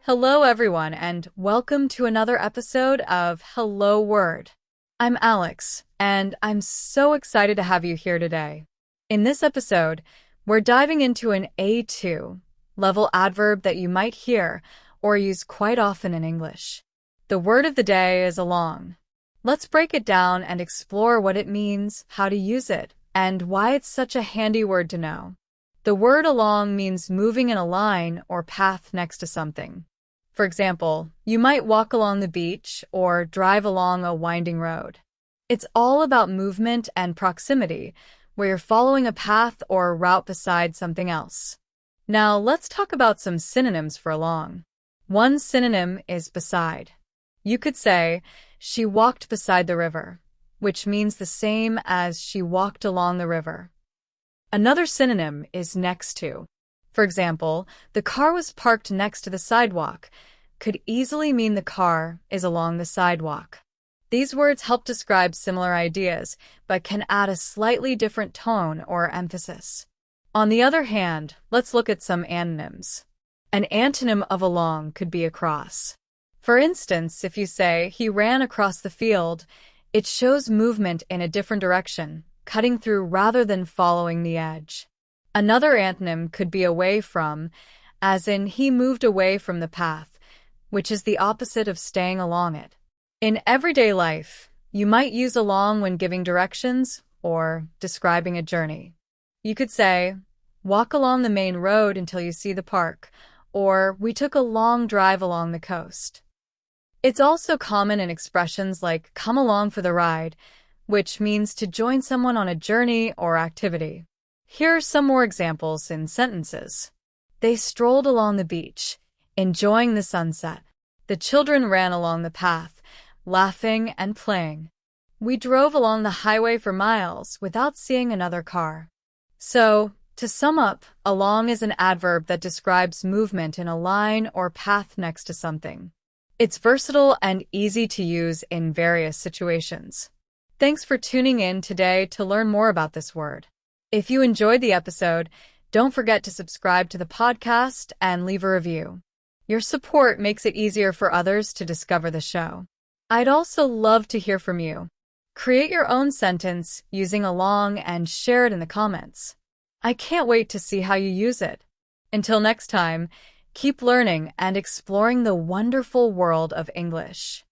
Hello, everyone, and welcome to another episode of Hello Word. I'm Alex, and I'm so excited to have you here today. In this episode, we're diving into an A2 level adverb that you might hear or use quite often in English. The word of the day is along. Let's break it down and explore what it means, how to use it, and why it's such a handy word to know. The word along means moving in a line or path next to something. For example, you might walk along the beach or drive along a winding road. It's all about movement and proximity, where you're following a path or route beside something else. Now, let's talk about some synonyms for along. One synonym is beside. You could say, she walked beside the river, which means the same as she walked along the river. Another synonym is next to. For example, the car was parked next to the sidewalk could easily mean the car is along the sidewalk. These words help describe similar ideas, but can add a slightly different tone or emphasis. On the other hand, let's look at some antonyms. An antonym of along could be across. For instance, if you say, he ran across the field, it shows movement in a different direction, cutting through rather than following the edge. Another antonym could be away from, as in he moved away from the path, which is the opposite of staying along it. In everyday life, you might use along when giving directions or describing a journey. You could say, walk along the main road until you see the park, or we took a long drive along the coast. It's also common in expressions like come along for the ride, which means to join someone on a journey or activity. Here are some more examples in sentences. They strolled along the beach, enjoying the sunset. The children ran along the path, laughing and playing. We drove along the highway for miles without seeing another car. So, to sum up, along is an adverb that describes movement in a line or path next to something. It's versatile and easy to use in various situations. Thanks for tuning in today to learn more about this word. If you enjoyed the episode, don't forget to subscribe to the podcast and leave a review. Your support makes it easier for others to discover the show. I'd also love to hear from you. Create your own sentence using along and share it in the comments. I can't wait to see how you use it. Until next time, keep learning and exploring the wonderful world of English.